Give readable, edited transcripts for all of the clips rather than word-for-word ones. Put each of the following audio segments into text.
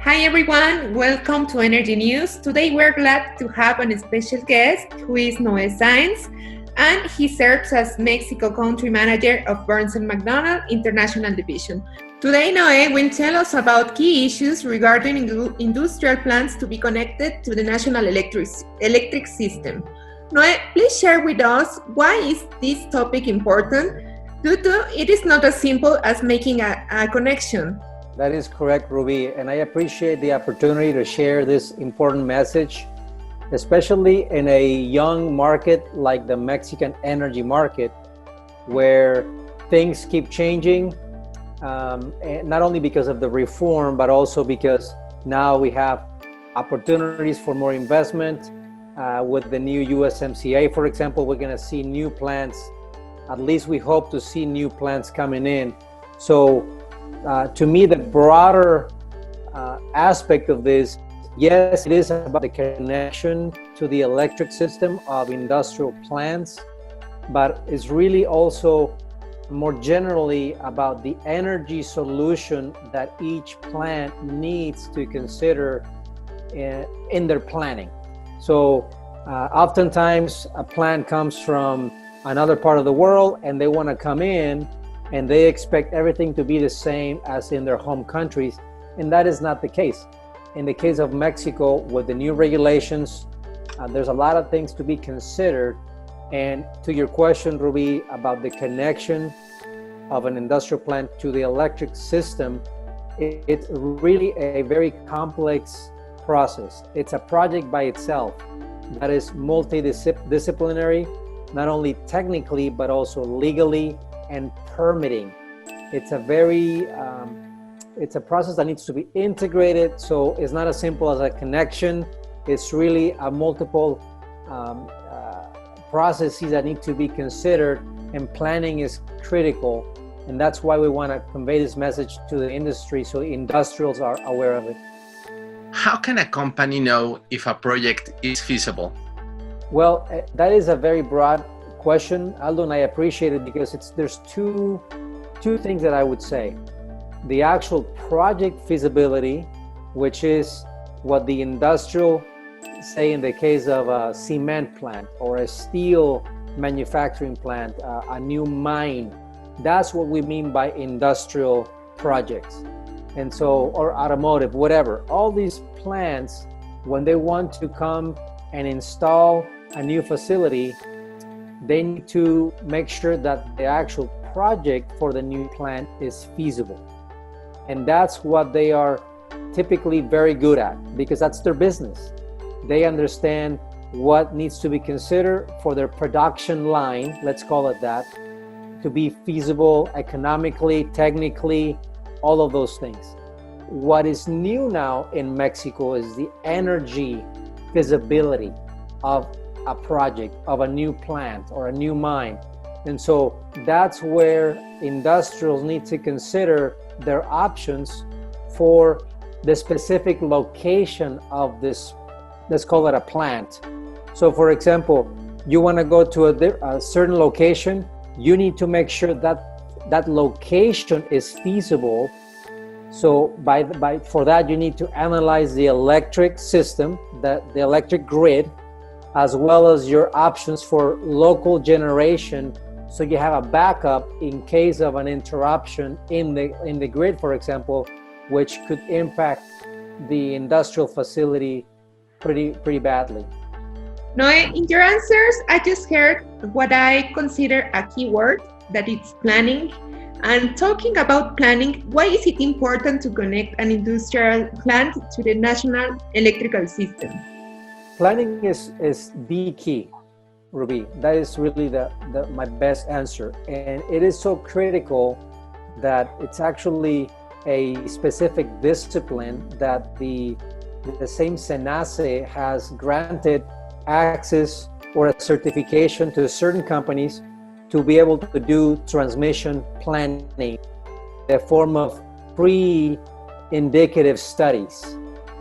Hi everyone, welcome to Energy News. Today we're glad to have a special guest who is Noé Sáenz, and he serves as Mexico Country Manager of Burns & McDonnell International Division. Today Noé will tell us about key issues regarding industrial plants to be connected to the national electric system. Noé, please share with us why is this topic important due to it is not as simple as making a connection. That is correct, Ruby, and I appreciate the opportunity to share this important message, especially in a young market like the Mexican energy market, where things keep changing, and not only because of the reform, but also because now we have opportunities for more investment. With the new USMCA, for example, we're going to see new plants. At least we hope to see new plants coming in. So to me, the broader aspect of this, yes, it is about the connection to the electric system of industrial plants, but it's really also more generally about the energy solution that each plant needs to consider in their planning. So oftentimes a plant comes from another part of the world and they want to come in and they expect everything to be the same as in their home countries, and that is not the case. In the case of Mexico, with the new regulations, there's a lot of things to be considered. And to your question, Ruby, about the connection of an industrial plant to the electric system, it's really a very complex process. It's a project by itself that is multidisciplinary, not only technically, but also legally and permitting. It's a process that needs to be integrated. So it's not as simple as a connection. It's really a multiple processes that need to be considered, and planning is critical. And that's why we want to convey this message to the industry so industrials are aware of it. How can a company know if a project is feasible? Well, that is a very broad question, Aldo, and I appreciate it because there's two things that I would say. The actual project feasibility, which is what the industrial, say in the case of a cement plant or a steel manufacturing plant, a new mine, that's what we mean by industrial projects. And so, or automotive, whatever, all these plants, when they want to come and install a new facility, they need to make sure that the actual project for the new plant is feasible. And that's what they are typically very good at, because that's their business. They understand what needs to be considered for their production line, let's call it that, to be feasible economically, technically, all of those things. What is new now in Mexico is the energy feasibility of a project, of a new plant or a new mine. And so that's where industrials need to consider their options for the specific location of this, let's call it a plant. So for example, you want to go to a certain location, you need to make sure that that location is feasible. So for that, you need to analyze the electric system, the electric grid, as well as your options for local generation, so you have a backup in case of an interruption in the grid, for example, which could impact the industrial facility pretty badly. Noé, in your answers, I just heard what I consider a key word, that it's planning. And talking about planning, why is it important to connect an industrial plant to the national electrical system? Planning is the key, Ruby. That is really my best answer. And it is so critical that it's actually a specific discipline that the same SENACE has granted access or a certification to certain companies to be able to do transmission planning, a form of pre-indicative studies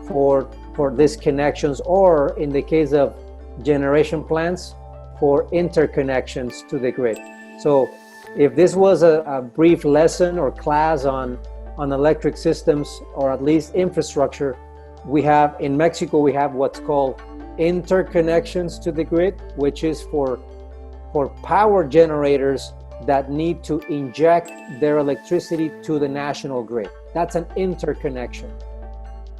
for these connections, or in the case of generation plants, for interconnections to the grid. So if this was a brief lesson or class on on electric systems, or at least infrastructure. We have in Mexico, we have what's called interconnections to the grid, which is for power generators that need to inject their electricity to the national grid. That's an interconnection.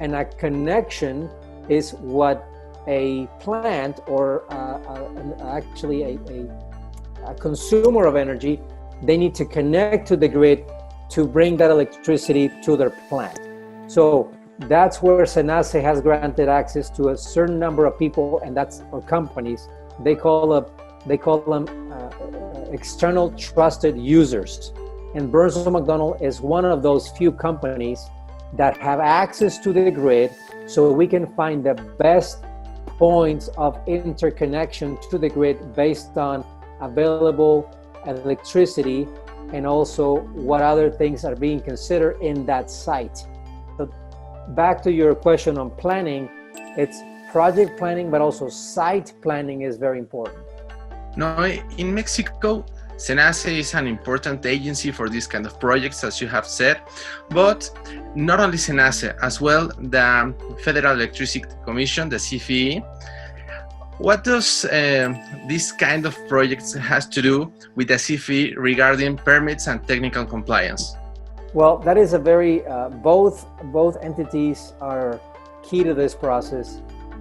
And a connection is what a plant or actually a consumer of energy, they need to connect to the grid to bring that electricity to their plant. So that's where SENACE has granted access to a certain number of people, and that's or companies. They call them external trusted users. And Burns & McDonnell is one of those few companies that have access to the grid, so we can find the best points of interconnection to the grid based on available electricity and also what other things are being considered in that site. So back to your question on planning, it's project planning, but also site planning is very important. No, in Mexico, SENACE is an important agency for this kind of projects, as you have said, but not only SENACE, as well the Federal Electricity Commission, the CFE. What does this kind of projects has to do with the CFE regarding permits and technical compliance? Well, that is a very, both entities are key to this process,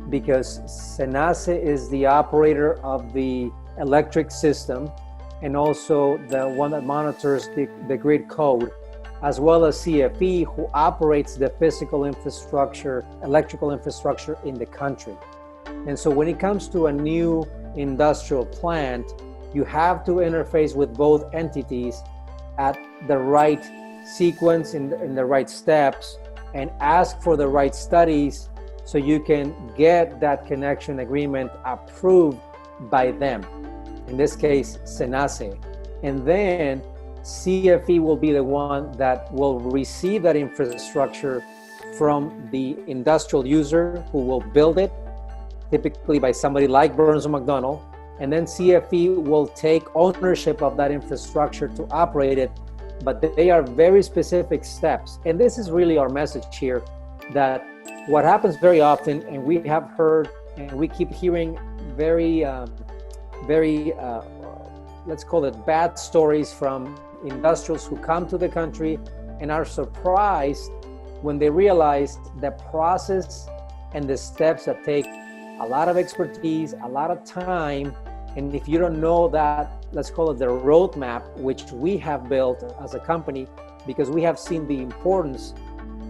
because SENACE is the operator of the electric system and also the one that monitors the grid code, as well as CFE, who operates the physical infrastructure, electrical infrastructure in the country. And so when it comes to a new industrial plant, you have to interface with both entities at the right sequence, in the right steps, and ask for the right studies so you can get that connection agreement approved by them. In this case, SENACE. And then CFE will be the one that will receive that infrastructure from the industrial user who will build it, typically by somebody like Burns & McDonnell. And then CFE will take ownership of that infrastructure to operate it. But they are very specific steps. And this is really our message here, that what happens very often, and we have heard and we keep hearing very, let's call it bad stories from industrials who come to the country and are surprised when they realize the process and the steps that take a lot of expertise, a lot of time. And if you don't know that, let's call it the roadmap, which we have built as a company, because we have seen the importance,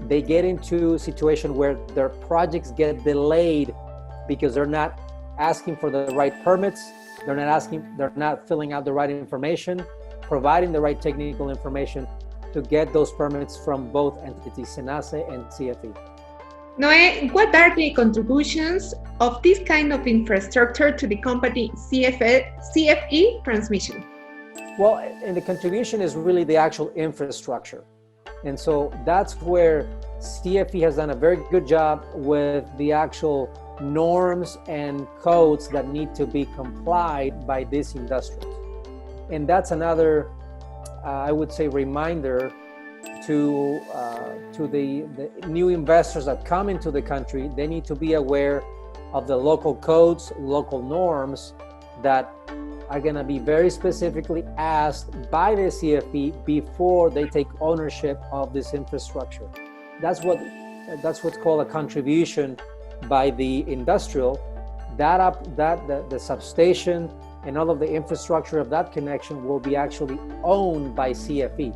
they get into a situation where their projects get delayed because they're not asking for the right permits, they're not filling out the right information, providing the right technical information to get those permits from both entities, SENACE and CFE. Noé, what are the contributions of this kind of infrastructure to the company CFE Transmission? Well, and the contribution is really the actual infrastructure. And so that's where CFE has done a very good job with the actual norms and codes that need to be complied by these industrials. And that's another, I would say, reminder to the new investors that come into the country. They need to be aware of the local codes, local norms that are going to be very specifically asked by the CFE before they take ownership of this infrastructure. That's what's called a contribution by the industrial. The substation and all of the infrastructure of that connection will be actually owned by CFE.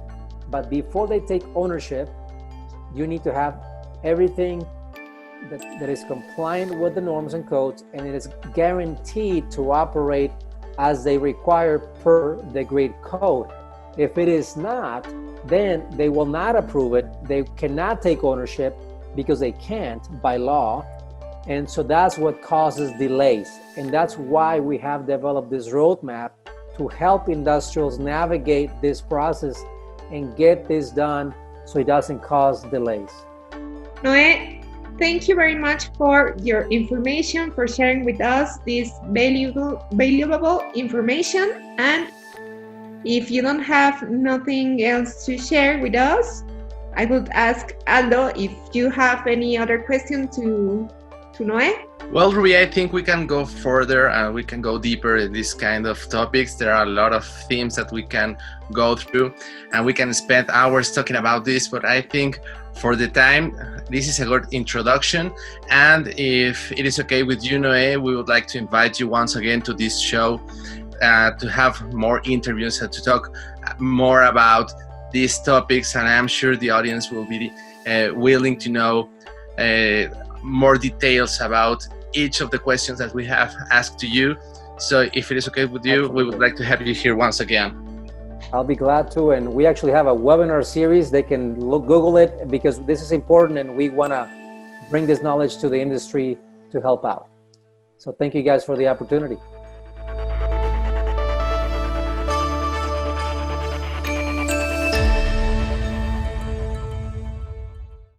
But before they take ownership, you need to have everything that is compliant with the norms and codes, and it is guaranteed to operate as they require per the grid code. If it is not, then they will not approve it. They cannot take ownership because they can't by law. And so that's what causes delays. And that's why we have developed this roadmap to help industrials navigate this process and get this done so it doesn't cause delays. Noé, thank you very much for your information, for sharing with us this valuable information. And if you don't have nothing else to share with us, I would ask Aldo if you have any other question to Noé. Well, Rui, I think we can go further and we can go deeper in this kind of topics. There are a lot of themes that we can go through and we can spend hours talking about this, but I think for the time, this is a good introduction. And if it is okay with you, Noé, we would like to invite you once again to this show to have more interviews and to talk more about these topics. And I'm sure the audience will be willing to know more details about each of the questions that we have asked to you. So if it is okay with you, we would like to have you here once again. I'll be glad to. And we actually have a webinar series. They can Google it because this is important and we want to bring this knowledge to the industry to help out. So thank you guys for the opportunity.